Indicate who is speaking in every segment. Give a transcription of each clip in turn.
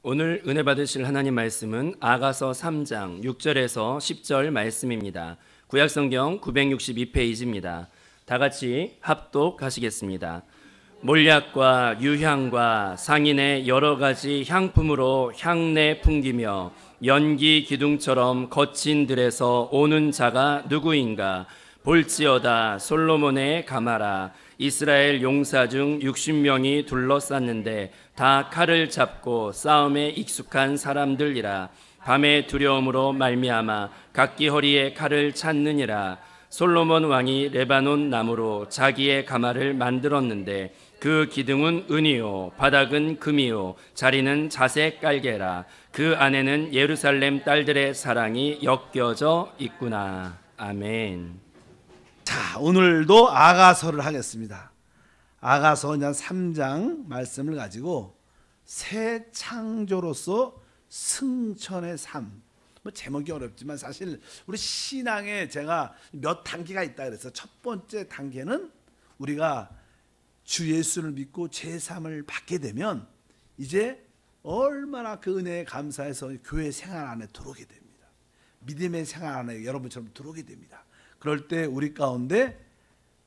Speaker 1: 오늘 은혜 받으실 하나님 말씀은 아가서 3장 6절에서 10절 말씀입니다. 구약성경 962페이지입니다. 다 같이 합독하시겠습니다. 몰약과 유향과 상인의 여러 가지 향품으로 향내 풍기며 연기 기둥처럼 거친 들에서 오는 자가 누구인가? 볼지어다 솔로몬의 가마라. 이스라엘 용사 중 60명이 둘러쌌는데 다 칼을 잡고 싸움에 익숙한 사람들이라. 밤의 두려움으로 말미암아 각기 허리에 칼을 찾느니라. 솔로몬 왕이 레바논 나무로 자기의 가마를 만들었는데 그 기둥은 은이요 바닥은 금이요 자리는 자색 깔개라. 그 안에는 예루살렘 딸들의 사랑이 엮여져 있구나. 아멘.
Speaker 2: 자, 오늘도 아가서를 하겠습니다. 아가서 3장 말씀을 가지고 새 창조로서 승천의 삶. 제목이 어렵지만 사실 우리 신앙에 제가 몇 단계가 있다 그래서 첫 번째 단계는 우리가 주 예수를 믿고 제3을 받게 되면 이제 얼마나 그 은혜에 감사해서 교회 생활 안에 들어오게 됩니다. 믿음의 생활 안에 여러분처럼 들어오게 됩니다. 그럴 때 우리 가운데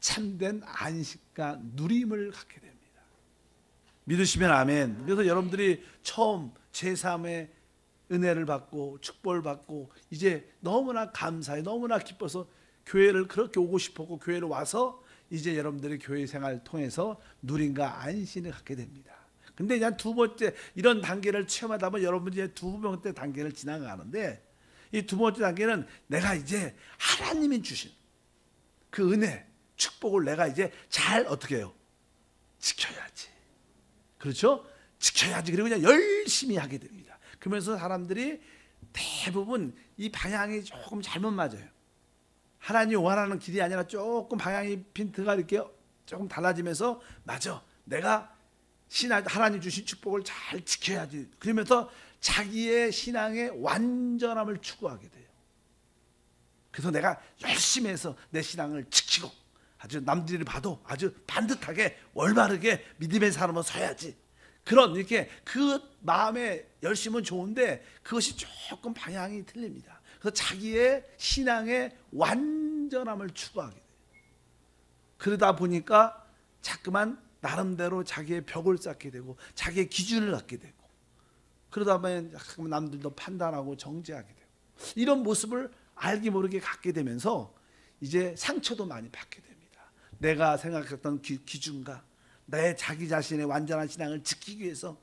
Speaker 2: 참된 안식과 누림을 갖게 됩니다. 믿으시면 아멘. 그래서 여러분들이 처음 제3의 은혜를 받고 축복을 받고 이제 너무나 감사해 너무나 기뻐서 교회를 그렇게 오고 싶었고 교회를 와서 이제 여러분들이 교회 생활을 통해서 누림과 안식을 갖게 됩니다. 근데 이제 두 번째 이런 단계를 체험하다 보면 여러분이 이제 두 번째 단계를 지나가는데 이 두 번째 단계는 내가 이제 하나님이 주신 그 은혜, 축복을 내가 이제 잘 어떻게 해요? 지켜야지. 그렇죠? 지켜야지. 그리고 그냥 열심히 하게 됩니다. 그러면서 사람들이 대부분 이 방향이 조금 잘못 맞아요. 하나님이 원하는 길이 아니라 조금 방향이 핀트가 이렇게 조금 달라지면서 맞아. 내가 하나님 주신 축복을 잘 지켜야지. 그러면서 자기의 신앙의 완전함을 추구하게 돼요. 그래서 내가 열심히 해서 내 신앙을 지키고 아주 남들이 봐도 아주 반듯하게 올바르게 믿음의 사람은 서야지. 그런 이렇게 그 마음의 열심은 좋은데 그것이 조금 방향이 틀립니다. 그래서 자기의 신앙의 완전함을 추구하게 돼요. 그러다 보니까 자꾸만 나름대로 자기의 벽을 쌓게 되고 자기의 기준을 갖게 되고 그러다 보면 남들도 판단하고 정죄하게 되고 이런 모습을 알게 모르게 갖게 되면서 이제 상처도 많이 받게 됩니다. 내가 생각했던 기준과 내 자기 자신의 완전한 신앙을 지키기 위해서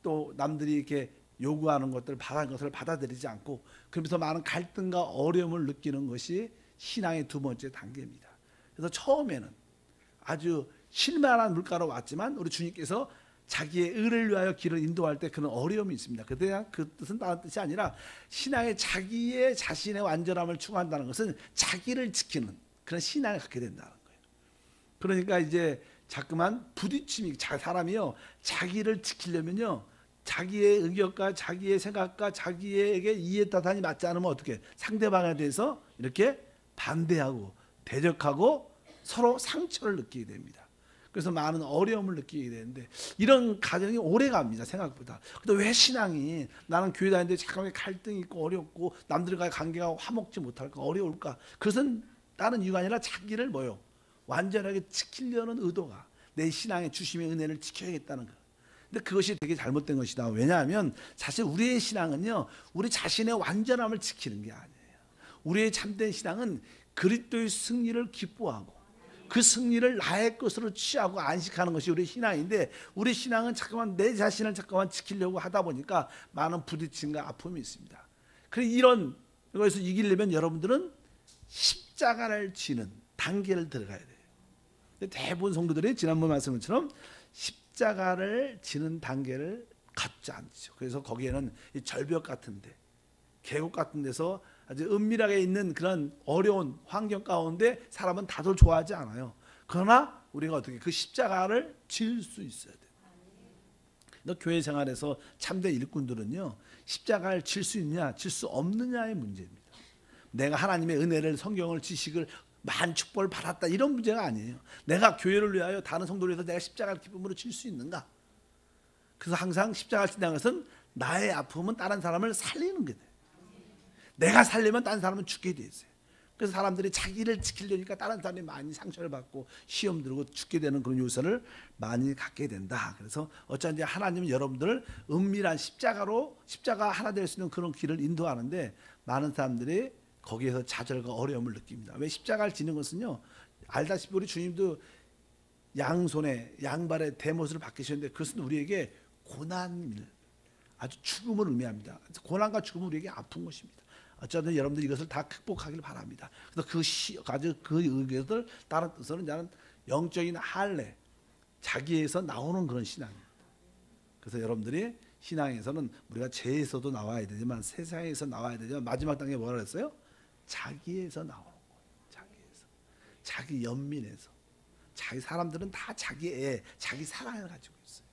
Speaker 2: 또 남들이 이렇게 요구하는 것들을 바라는 것을 받아들이지 않고 그러면서 많은 갈등과 어려움을 느끼는 것이 신앙의 두 번째 단계입니다. 그래서 처음에는 아주 실만한 물가로 왔지만 우리 주님께서 자기의 의를 위하여 길을 인도할 때 그런 어려움이 있습니다. 그냥 그 뜻은 다른 뜻이 아니라 신앙의 자기의 자신의 완전함을 추구한다는 것은 자기를 지키는 그런 신앙을 갖게 된다는 거예요. 그러니까 이제 자꾸만 부딪힘이 사람이요 자기를 지키려면요 자기의 의견과 자기의 생각과 자기에게 이해타산이 맞지 않으면 어떻게 상대방에 대해서 이렇게 반대하고 대적하고 서로 상처를 느끼게 됩니다. 그래서 많은 어려움을 느끼게 되는데 이런 과정이 오래 갑니다. 생각보다. 근데 왜 신앙이 나는 교회 다니는데 잠깐만 갈등이 있고 어렵고 남들과의 관계가 화목지 못할까 어려울까? 그것은 다른 이유가 아니라 자기를 뭐요? 완전하게 지키려는 의도가 내 신앙의 주심의 은혜를 지켜야겠다는 거. 근데 그것이 되게 잘못된 것이다. 왜냐하면 사실 우리의 신앙은요 우리 자신의 완전함을 지키는 게 아니에요. 우리의 참된 신앙은 그리스도의 승리를 기뻐하고 그 승리를 나의 것으로 취하고 안식하는 것이 우리 신앙인데 우리 신앙은 잠깐만 내 자신을 잠깐만 지키려고 하다 보니까 많은 부딪힘과 아픔이 있습니다. 그래서 이런 것에서 이기려면 여러분들은 십자가를 지는 단계를 들어가야 돼요. 근데 대부분 성도들이 지난번 말씀처럼 십자가를 지는 단계를 갖지 않죠. 그래서 거기에는 이 절벽 같은데 계곡 같은 데서 아주 은밀하게 있는 그런 어려운 환경 가운데 사람은 다들 좋아하지 않아요. 그러나 우리가 어떻게 그 십자가를 질 수 있어야 돼요. 너 교회 생활에서 참된 일꾼들은요 십자가를 질 수 있냐 질 수 없느냐의 문제입니다. 내가 하나님의 은혜를 성경을 지식을 많은 축복을 받았다 이런 문제가 아니에요. 내가 교회를 위하여 다른 성도를 위해서 내가 십자가를 기쁨으로 질 수 있는가. 그래서 항상 십자가를 진다는 것은 나의 아픔은 다른 사람을 살리는 게 돼. 내가 살리면 다른 사람은 죽게 돼 있어요. 그래서 사람들이 자기를 지키려니까 다른 사람이 많이 상처를 받고 시험 들고 죽게 되는 그런 요소를 많이 갖게 된다. 그래서 어쩐지 하나님은 여러분들을 은밀한 십자가 하나 될 수 있는 그런 길을 인도하는데 많은 사람들이 거기에서 좌절과 어려움을 느낍니다. 왜 십자가를 지는 것은요, 알다시피 우리 주님도 양손에 양발에 대못을 박히셨는데 그것은 우리에게 고난, 아주 죽음을 의미합니다. 고난과 죽음은 우리에게 아픈 것입니다. 어쨌든 여러분들 이것을 다 극복하길 바랍니다. 그래서 그 의견을 다른 뜻으로는 나는 영적인 할례, 자기에서 나오는 그런 신앙입니다. 그래서 여러분들이 신앙에서는 우리가 죄에서도 나와야 되지만 세상에서 나와야 되지만 마지막 단계 뭐라 그랬어요? 자기에서 나오는 거예요. 자기에서, 자기 연민에서. 자기 사람들은 다 자기 애, 자기 사랑을 가지고 있어요.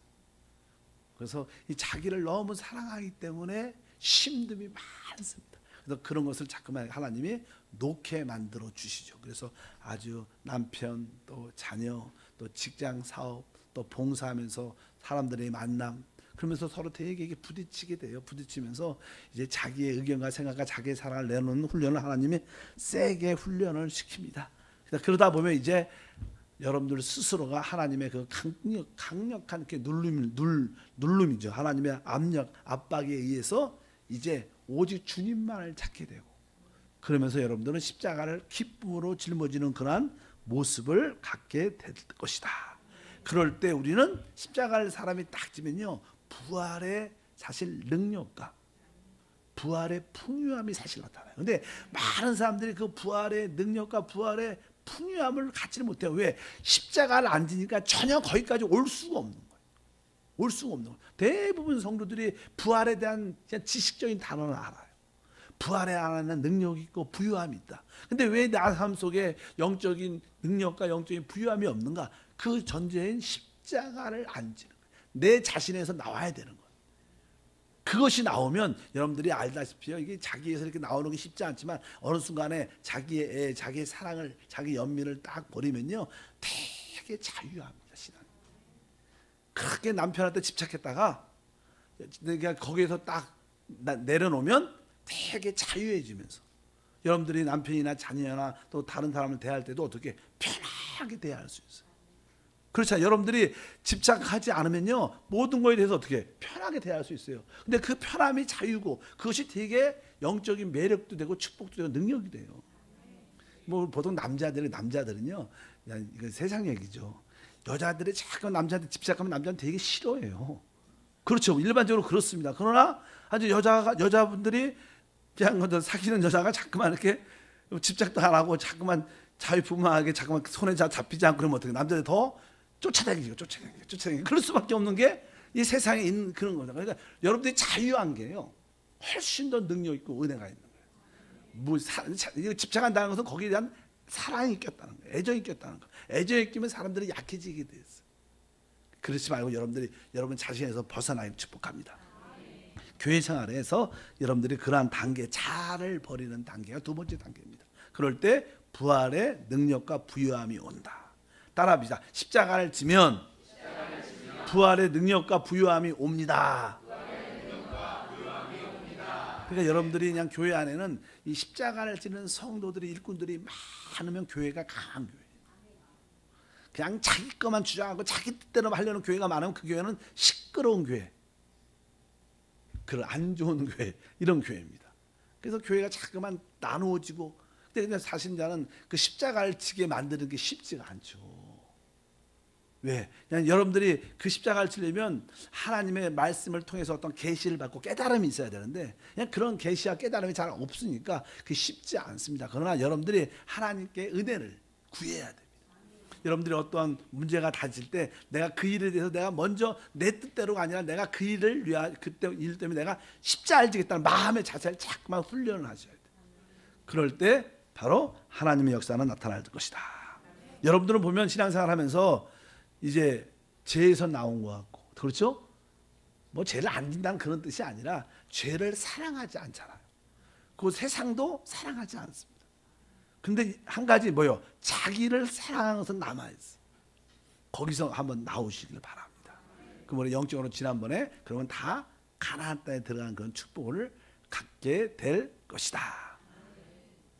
Speaker 2: 그래서 이 자기를 너무 사랑하기 때문에 힘듦이 많습니다. 그래서 그런 것을 자꾸만 하나님이 놓게 만들어 주시죠. 그래서 아주 남편, 또 자녀, 또 직장 사업, 또 봉사하면서 사람들의 만남, 그러면서 서로 되게 부딪히게 돼요. 부딪히면서 이제 자기의 의견과 생각과 자기의 사랑을 내놓는 훈련을 하나님이 세게 훈련을 시킵니다. 그러다 보면 이제 여러분들 스스로가 하나님의 그 강력한 이렇게 눌름이죠. 하나님의 압박에 의해서 이제 오직 주님만을 찾게 되고, 그러면서 여러분들은 십자가를 기쁨으로 짊어지는 그러한 모습을 갖게 될 것이다. 그럴 때 우리는 십자가를 사람이 딱 지면요, 부활의 사실 능력과 부활의 풍요함이 사실 나타나요. 근데 많은 사람들이 그 부활의 능력과 부활의 풍요함을 갖지를 못해요. 왜? 십자가를 안 지니까 전혀 거기까지 올 수가 없는 거예요. 올 수가 없는 거예요. 대부분 성도들이 부활에 대한 그냥 지식적인 단어는 알아요. 부활에 안하는 능력이 있고 부유함이 있다. 근데 왜 나 삶 속에 영적인 능력과 영적인 부유함이 없는가? 그 전제인 십자가를 안 지는 거예요. 내 자신에서 나와야 되는 거예요. 그것이 나오면 여러분들이 알다시피요, 이게 자기에서 이렇게 나오는 게 쉽지 않지만 어느 순간에 자기의 사랑을, 자기 연민을 딱 버리면요, 되게 자유합니다. 신앙. 그렇게 남편한테 집착했다가 내가 거기에서 딱 내려놓으면 되게 자유해지면서 여러분들이 남편이나 자녀나 또 다른 사람을 대할 때도 어떻게 편하게 대할 수 있어요. 그렇잖아요. 여러분들이 집착하지 않으면요, 모든 거에 대해서 어떻게 편하게 대할 수 있어요. 근데 그 편함이 자유고 그것이 되게 영적인 매력도 되고 축복도 되고 능력이 돼요. 뭐 보통 남자들은요, 이거 세상 얘기죠. 여자들이 자꾸 남자한테 집착하면 남자는 되게 싫어해요. 그렇죠. 일반적으로 그렇습니다. 그러나 아주 여자분들이 그냥 사귀는 여자가 자꾸만 이렇게 집착도 안 하고 자꾸만 자유분방하게 자꾸만 손에 잡히지 않고 그러면 어떻게 남자들 더 쫓아다니죠. 그럴 수밖에 없는 게 이 세상에 있는 그런 거죠. 그러니까 여러분들이 자유한 게요, 훨씬 더 능력 있고 은혜가 있는 거예요. 집착한다는 것은 거기에 대한 사랑이 꼈다는 거예요. 애정이 꼈다는 거예요. 애정이 끼면 사람들이 약해지게 돼 있어요. 그렇지 말고 여러분 자신에서 벗어나기를 축복합니다. 교회 생활에서 여러분들이 그러한 단계, 자아를 버리는 단계가 두 번째 단계입니다. 그럴 때 부활의 능력과 부유함이 온다. 따라합시다. 십자가를 지면 부활의 능력과 부유함이 옵니다. 그러니까 여러분들이 그냥 교회 안에는 이 십자가를 지는 성도들이, 일꾼들이 많으면 교회가 강한 교회. 그냥 자기 것만 주장하고 자기 뜻대로 하려는 교회가 많으면 그 교회는 시끄러운 교회, 그런 안 좋은 교회, 이런 교회입니다. 그래서 교회가 자꾸만 나누어지고, 근데 사실 나는 그 십자가를 지게 만드는 게 쉽지가 않죠. 왜? 그냥 여러분들이 그 십자가를 지려면 하나님의 말씀을 통해서 어떤 계시를 받고 깨달음이 있어야 되는데 그냥 그런 계시와 깨달음이 잘 없으니까 그게 쉽지 않습니다. 그러나 여러분들이 하나님께 은혜를 구해야 됩니다. 여러분들이 어떠한 문제가 닥칠 때 내가 그 일에 대해서 내가 먼저 내 뜻대로가 아니라 내가 그 일을 위하, 그때 일 때문에 내가 십자가를 지겠다는 마음의 자세를 자꾸만 훈련을 하셔야 돼요. 그럴 때 바로 하나님의 역사는 나타날 것이다. 여러분들은 보면 신앙생활 하면서 이제 죄에서 나온 것 같고, 그렇죠? 뭐 죄를 안 진다는 그런 뜻이 아니라 죄를 사랑하지 않잖아요. 그 세상도 사랑하지 않습니다. 근데 한 가지 뭐요? 자기를 사랑하는 것은 남아있어요. 거기서 한번 나오시길 바랍니다. 그 우리 영적으로 지난번에 그러면 다 가나안 땅에 들어가는 그런 축복을 갖게 될 것이다.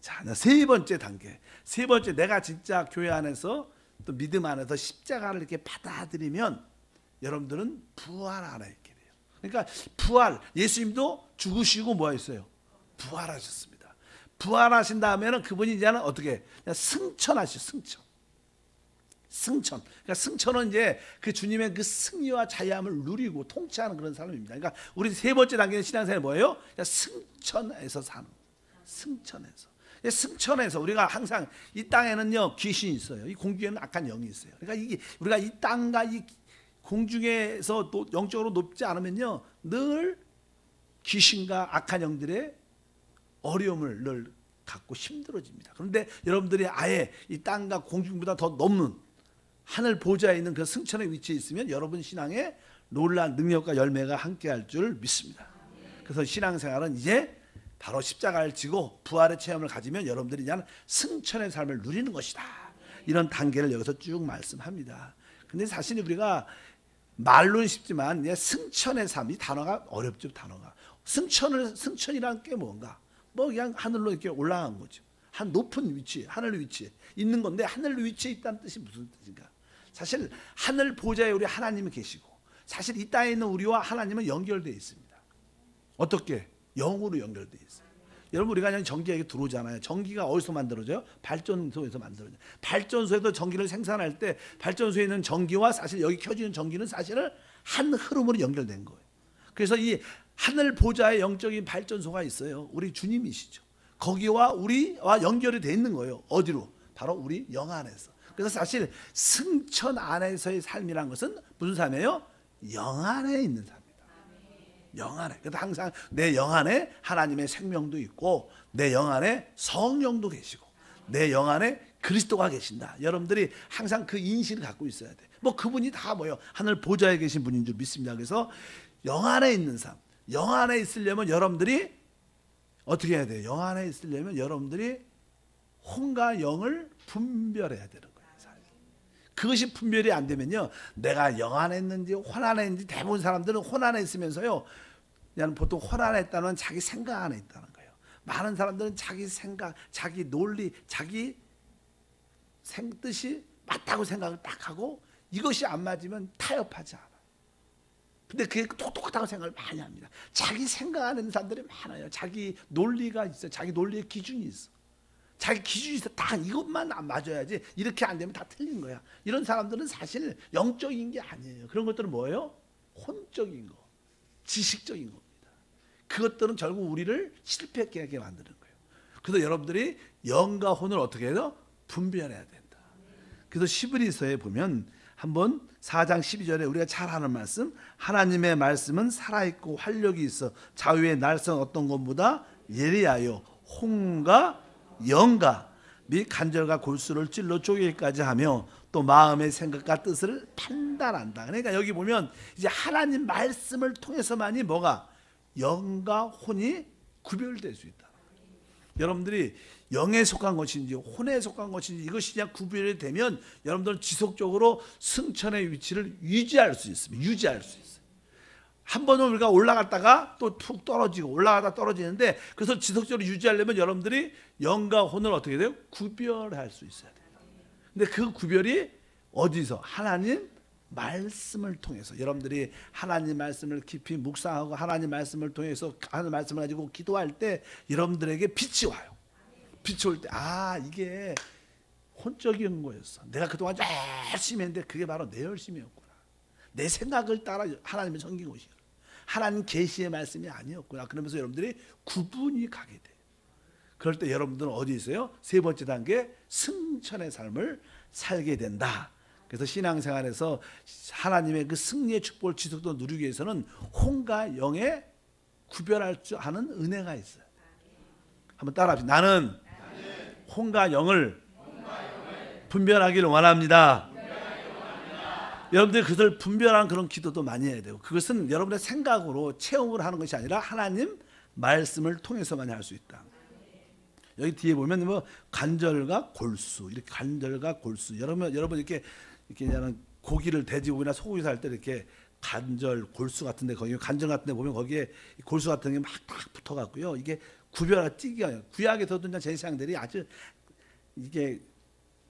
Speaker 2: 자, 세 번째 단계. 세 번째, 내가 진짜 교회 안에서 또 믿음 안에서 십자가를 이렇게 받아들이면 여러분들은 부활 안에 있게 돼요. 그러니까 부활, 예수님도 죽으시고 뭐 했어요? 부활하셨습니다. 부활하신 다음에는 그분이 이제는 어떻게? 그냥 승천하시죠. 승천. 그러니까 승천은 이제 그 주님의 그 승리와 자유함을 누리고 통치하는 그런 삶입니다. 그러니까 우리 세 번째 단계는 신앙생활이 뭐예요? 그냥 승천에서 사는. 승천에서 우리가 항상 이 땅에는요 귀신이 있어요. 이 공중에는 악한 영이 있어요. 그러니까 이게 우리가 이 땅과 이 공중에서 또 영적으로 높지 않으면요 늘 귀신과 악한 영들의 어려움을 늘 갖고 힘들어집니다. 그런데 여러분들이 아예 이 땅과 공중보다 더 높은 하늘 보좌에 있는 그 승천의 위치에 있으면 여러분 신앙에 놀라운 능력과 열매가 함께할 줄 믿습니다. 그래서 신앙생활은 이제 바로 십자가를 지고 부활의 체험을 가지면 여러분들이 이제 승천의 삶을 누리는 것이다. 이런 단계를 여기서 쭉 말씀합니다. 근데 사실 우리가 말로는 쉽지만 승천의 삶, 이 단어가 어렵죠. 단어가 승천이라는 게 뭔가? 뭐 그냥 하늘로 이렇게 올라간 거죠. 한 높은 위치, 하늘 위치에 있는 건데 하늘 위치에 있다는 뜻이 무슨 뜻인가? 사실 하늘 보좌에 우리 하나님이 계시고 사실 이 땅에 있는 우리와 하나님은 연결되어 있습니다. 어떻게? 영으로 연결되어 있어요. 여러분 우리가 그냥 전기가 들어오잖아요. 전기가 어디서 만들어져요? 발전소에서 만들어져요. 발전소에서 전기를 생산할 때 발전소에 있는 전기와 사실 여기 켜지는 전기는 사실은 한 흐름으로 연결된 거예요. 그래서 이 하늘 보좌의 영적인 발전소가 있어요. 우리 주님이시죠. 거기와 우리와 연결이 돼 있는 거예요. 어디로? 바로 우리 영 안에서. 그래서 사실 승천 안에서의 삶이란 것은 무슨 삶이에요? 영 안에 있는 삶입니다. 영 안에. 그래서 항상 내 영 안에 하나님의 생명도 있고 내 영 안에 성령도 계시고 내 영 안에 그리스도가 계신다. 여러분들이 항상 그 인식을 갖고 있어야 돼. 뭐 그분이 다 뭐예요? 하늘 보좌에 계신 분인 줄 믿습니다. 그래서 영 안에 있는 삶. 영 안에 있으려면 여러분들이 어떻게 해야 돼요? 영 안에 있으려면 여러분들이 혼과 영을 분별해야 되는 거예요. 그것이 분별이 안 되면요, 내가 영 안에 있는지 혼 안에 있는지 대부분 사람들은 혼 안에 있으면서요, 그냥 보통 혼 안에 있다는 자기 생각 안에 있다는 거예요. 많은 사람들은 자기 생각, 자기 논리, 자기 뜻이 맞다고 생각을 딱 하고 이것이 안 맞으면 타협하지 않아. 근데 그게 똑똑하다고 생각을 많이 합니다. 자기 생각하는 사람들이 많아요. 자기 논리가 있어요. 자기 논리의 기준이 있어. 자기 기준이 있어. 딱 이것만 안 맞아야지. 이렇게 안 되면 다 틀린 거야. 이런 사람들은 사실 영적인 게 아니에요. 그런 것들은 뭐예요? 혼적인 거, 지식적인 겁니다. 그것들은 결국 우리를 실패하게 하게 만드는 거예요. 그래서 여러분들이 영과 혼을 어떻게 해요? 분별해야 된다. 그래서 시브리서에 보면 한번 4장 12절에 우리가 잘 아는 말씀, 하나님의 말씀은 살아있고 활력이 있어 자유의 날선 어떤 것보다 예리하여 혼과 영과 및 간절과 골수를 찔러 쪼개기까지 하며 또 마음의 생각과 뜻을 판단한다. 그러니까 여기 보면 이제 하나님 말씀을 통해서만이 뭐가 영과 혼이 구별될 수 있다. 여러분들이 영에 속한 것인지 혼에 속한 것인지 이것이 그냥 구별이 되면 여러분들은 지속적으로 승천의 위치를 유지할 수 있습니다. 유지할 수 있어요. 한 번은 우리가 올라갔다가 또 푹 떨어지고 올라가다 떨어지는데, 그래서 지속적으로 유지하려면 여러분들이 영과 혼을 어떻게 돼요? 구별할 수 있어야 돼요. 근데 그 구별이 어디서? 하나님 말씀을 통해서. 여러분들이 하나님 말씀을 깊이 묵상하고 하나님 말씀을 통해서 하나님 말씀을 가지고 기도할 때 여러분들에게 빛이 와요. 빛이 올 때, 아, 이게 혼적인 거였어. 내가 그동안 열심히 했는데 그게 바로 내 열심이었구나. 내 생각을 따라 하나님을 섬긴 것이야. 하나님 계시의 말씀이 아니었구나. 그러면서 여러분들이 구분이 가게 돼요. 그럴 때 여러분들은 어디 있어요? 세 번째 단계, 승천의 삶을 살게 된다. 그래서 신앙생활에서 하나님의 그 승리의 축복을 지속적으로 누리기 위해서는 혼과 영에 구별할 줄 아는 은혜가 있어요. 한번 따라합시다. 나는 혼과 영을 분별하기를 원합니다. 여러분들이 그것을 분별하는 그런 기도도 많이 해야 되고, 그것은 여러분의 생각으로 체험을 하는 것이 아니라 하나님 말씀을 통해서만 할 수 있다. 여기 뒤에 보면 뭐 관절과 골수, 이렇게 관절과 골수. 여러분 이렇게 그냥 고기를 돼지고기나 소고기 살 때 이렇게 관절, 골수 같은데 거기 관절 같은데 보면 거기에 골수 같은 게 막 딱 붙어갖고요. 이게 구별하기 찌기가 구약에서도 이제 제사장들이 아주 이게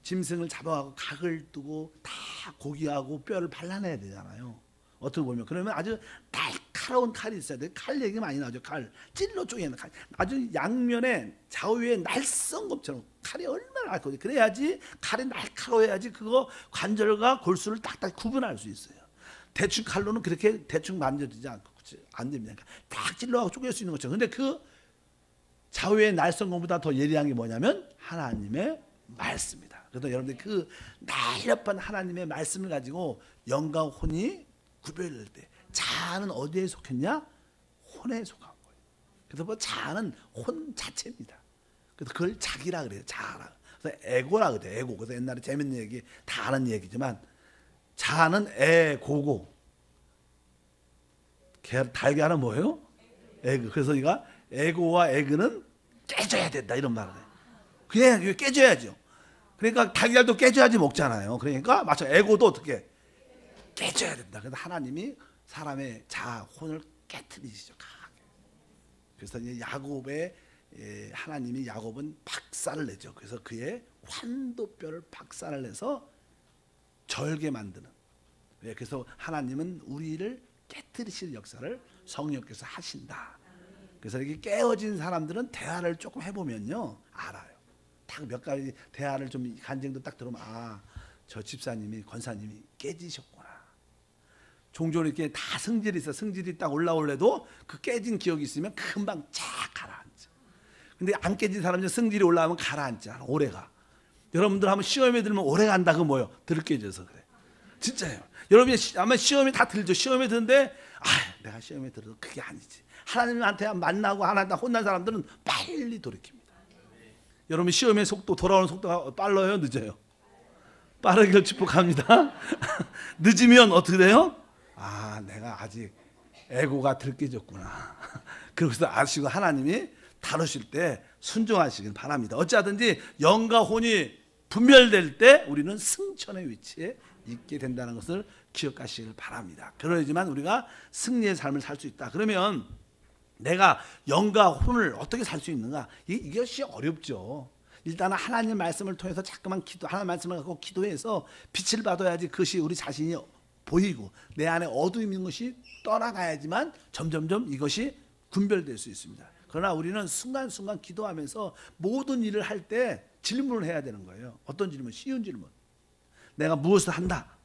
Speaker 2: 짐승을 잡아가고 각을 두고 다 고기하고 뼈를 발라내야 되잖아요. 어떻게 보면 그러면 아주 날카로운 칼이 있어야 돼. 칼 얘기 많이 나오죠. 칼 찔러 쪼개는 칼. 아주 양면에 좌우에 날성검처럼 칼이 얼마나 날카로워. 그래야지 칼이 날카로워야지 그거 관절과 골수를 딱딱 구분할 수 있어요. 대충 칼로는 그렇게 대충 만져지지 않고 안 됩니다. 그러니까 딱 찔러가고 쪼갤 수 있는 거죠. 근데 그 좌우의 날성검보다 더 예리한 게 뭐냐면 하나님의 말씀이다. 그래서 여러분들 그 날렵한 하나님의 말씀을 가지고 영과 혼이 구별될 때 자아는 어디에 속했냐? 혼에 속한 거예요. 그래서 뭐 자아는 혼 자체입니다. 그래서 그걸 자기라 그래요. 자아라. 그래서 에고라 그래요. 에고. 그래서 옛날에 재밌는 얘기 다 아는 얘기지만 자아는 에고고 달걀은 뭐예요? 에그. 그래서 이가 에고와 에그는 깨져야 된다 이런 말을 해요. 그냥 깨져야죠. 그러니까 달걀도 깨져야지 먹잖아요. 그러니까 마찬가지로 에고도 어떻게 깨져야 된다. 그래서 하나님이 사람의 자아, 혼을 깨트리시죠. 강하게. 그래서 이제 야곱의 하나님이 야곱은 박살을 내죠. 그래서 그의 환도뼈를 박살을 내서 절게 만드는. 그래서 하나님은 우리를 깨트리실 역사를 성령께서 하신다. 그래서 이렇게 깨어진 사람들은 대화를 조금 해보면요 알아요. 딱 몇 가지 대화를 좀 간증도 딱 들으면 아, 저 집사님이 권사님이 깨지셨구나. 종종 이렇게 다 성질이 있어. 성질이 딱 올라올래도 그 깨진 기억이 있으면 금방 쫙 가라앉아. 근데 안 깨진 사람은 성질이 올라오면 가라앉아. 오래가. 여러분들 한번 시험에 들면 오래 간다. 그 뭐요? 덜 깨져서 그래. 진짜예요. 여러분이 아마 시험에 다 들죠. 시험에 드는데 아, 내가 시험에 들어도 그게 아니지. 하나님한테 만나고 하나님한테 혼난 사람들은 빨리 돌이킵니다. 여러분 시험의 속도 돌아오는 속도가 빨라요? 늦어요? 빠르기를 축복합니다. 늦으면 어떻게 돼요? 아, 내가 아직 에고가 덜 깨졌구나. 그래서 아시고 하나님이 다루실 때 순종하시길 바랍니다. 어찌하든지 영과 혼이 분별될 때 우리는 승천의 위치에 있게 된다는 것을 기억하시길 바랍니다. 그러지만 우리가 승리의 삶을 살 수 있다. 그러면 내가 영과 혼을 어떻게 살 수 있는가? 이것이 어렵죠. 일단은 하나님 말씀을 통해서 자꾸만 하나님 말씀을 갖고 기도해서 빛을 받아야지 그것이 우리 자신이 보이고 내 안에 어둠이 있는 것이 떠나가야지만 점점점 이것이 분별될 수 있습니다. 그러나 우리는 순간순간 기도하면서 모든 일을 할 때 질문을 해야 되는 거예요. 어떤 질문? 쉬운 질문. 내가 무엇을 한다?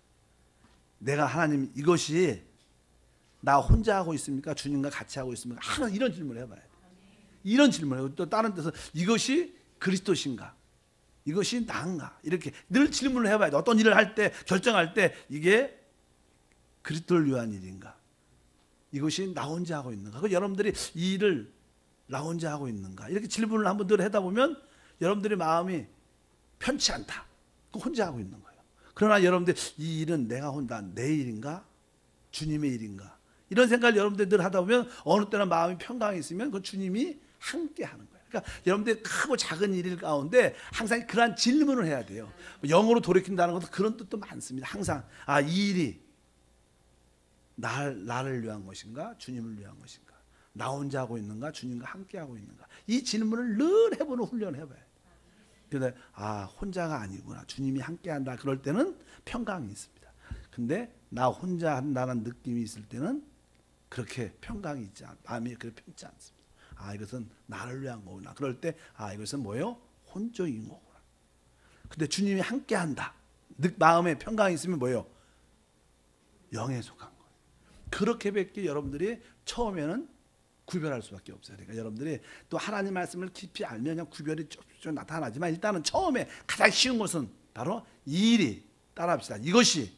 Speaker 2: 내가 하나님 이것이 나 혼자 하고 있습니까? 주님과 같이 하고 있습니까? 하는 이런 질문을 해봐야 돼. 이런 질문을 또 다른 데서 이것이 그리스도신가? 이것이 나인가? 이렇게 늘 질문을 해봐야 돼. 어떤 일을 할 때 결정할 때 이게 그리스도를 위한 일인가? 이것이 나 혼자 하고 있는가? 그 여러분들이 이 일을 나 혼자 하고 있는가? 이렇게 질문을 한번 늘 하다 보면 여러분들의 마음이 편치 않다. 그 혼자 하고 있는 거예요. 그러나 여러분들 이 일은 내가 혼자 내 일인가? 주님의 일인가? 이런 생각을 여러분들 늘 하다 보면 어느 때나 마음이 평강이 있으면 그 주님이 함께 하는 거예요. 그러니까 여러분들 크고 작은 일 가운데 항상 그러한 질문을 해야 돼요. 영으로 돌이킨다는 것도 그런 뜻도 많습니다. 항상 아, 이 일이 나를 위한 것인가? 주님을 위한 것인가? 나 혼자 하고 있는가? 주님과 함께 하고 있는가? 이 질문을 늘 해보는 훈련을 해봐야 돼요. 그런데 아, 혼자가 아니구나. 주님이 함께 한다. 그럴 때는 평강이 있습니다. 근데 나 혼자 한다는 느낌이 있을 때는 그렇게 평강이 있지 않아. 마음이 그렇게 편치 않습니다. 아, 이것은 나를 위한 거구나. 그럴 때 아, 이것은 뭐예요? 혼적인 거구나. 근데 주님이 함께 한다. 마음에 평강이 있으면 뭐예요? 영에 속한 거예요. 그렇게밖에 여러분들이 처음에는 구별할 수밖에 없어요. 그러니까 여러분들이 또 하나님 말씀을 깊이 알면 그냥 구별이 좀 나타나지만 일단은 처음에 가장 쉬운 것은 바로 이 일이 따라합시다. 이것이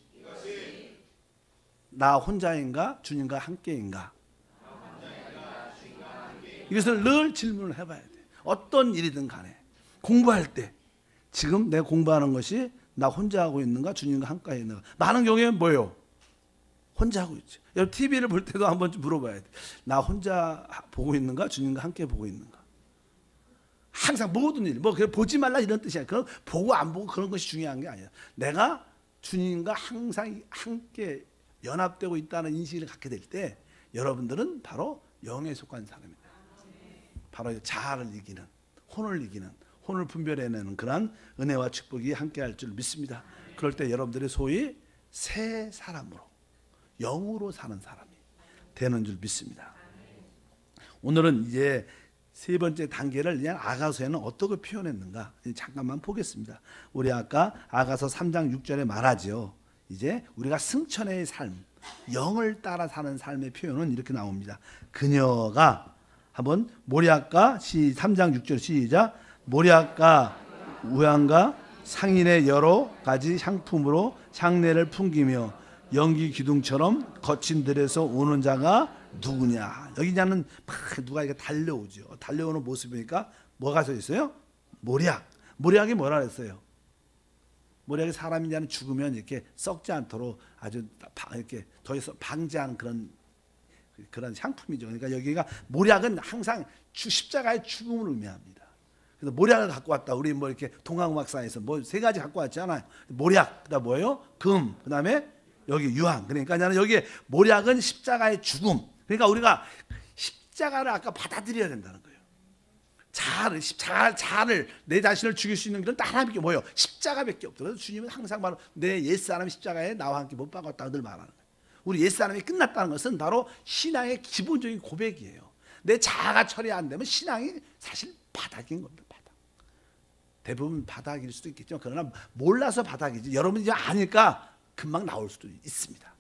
Speaker 2: 나 혼자인가 주님과 함께인가? 이것을 늘 질문을 해봐야 돼. 어떤 일이든 간에 공부할 때 지금 내가 공부하는 것이 나 혼자 하고 있는가 주님과 함께 있는가? 많은 경우에 뭐예요? 혼자 하고 있죠. 여러분 TV를 볼 때도 한번 좀 물어봐야 돼. 나 혼자 보고 있는가 주님과 함께 보고 있는가? 항상 모든 일, 뭐 보지 말라 이런 뜻이야. 그건 보고 안 보고 그런 것이 중요한 게 아니야. 내가 주님과 항상 함께 연합되고 있다는 인식을 갖게 될 때 여러분들은 바로 영에 속한 사람입니다. 바로 자아를 이기는, 혼을 이기는, 혼을 분별해내는 그러한 은혜와 축복이 함께할 줄 믿습니다. 그럴 때 여러분들이 소위 새 사람으로, 영으로 사는 사람이 되는 줄 믿습니다. 오늘은 이제 세 번째 단계를 그냥 아가서에는 어떻게 표현했는가 잠깐만 보겠습니다. 우리 아까 아가서 3장 6절에 말하죠. 이제 우리가 승천의 삶, 영을 따라 사는 삶의 표현은 이렇게 나옵니다. 그녀가 한번 모략과 3장 6절 시작. 모략과 우양과 상인의 여러 가지 향품으로 향내를 풍기며 연기 기둥처럼 거친 들에서 오는 자가 누구냐. 여기냐는 누가 이렇게 달려오죠. 달려오는 모습이니까 뭐가 써 있어요? 모략. 모략이 뭐라 그랬어요? 모략이 사람이냐는 죽으면 이렇게 썩지 않도록 아주 이렇게 더 이상 방지하는 그런 향품이죠. 그러니까 여기가 모략은 항상 십자가의 죽음을 의미합니다. 그래서 모략을 갖고 왔다. 우리 뭐 이렇게 동양음악사에서 뭐 세 가지 갖고 왔잖아요. 모략, 그다음 뭐예요? 금, 그다음에 여기 유황. 그러니까 나는 여기에 모략은 십자가의 죽음. 그러니까 우리가 십자가를 아까 받아들여야 된다는 거예요. 자아를 내 자신을 죽일 수 있는 길은 딱 하나밖에 뭐예요? 십자가밖에 없다. 그래서 주님은 항상 바로 내 옛사람 십자가에 나와 함께 못 박았다고 늘 말하는 거예요. 우리 옛사람이 끝났다는 것은 바로 신앙의 기본적인 고백이에요. 내 자아가 처리 안 되면 신앙이 사실 바닥인 겁니다. 바닥. 대부분 바닥일 수도 있겠지만 그러나 몰라서 바닥이지. 여러분이 이제 아니까 금방 나올 수도 있습니다.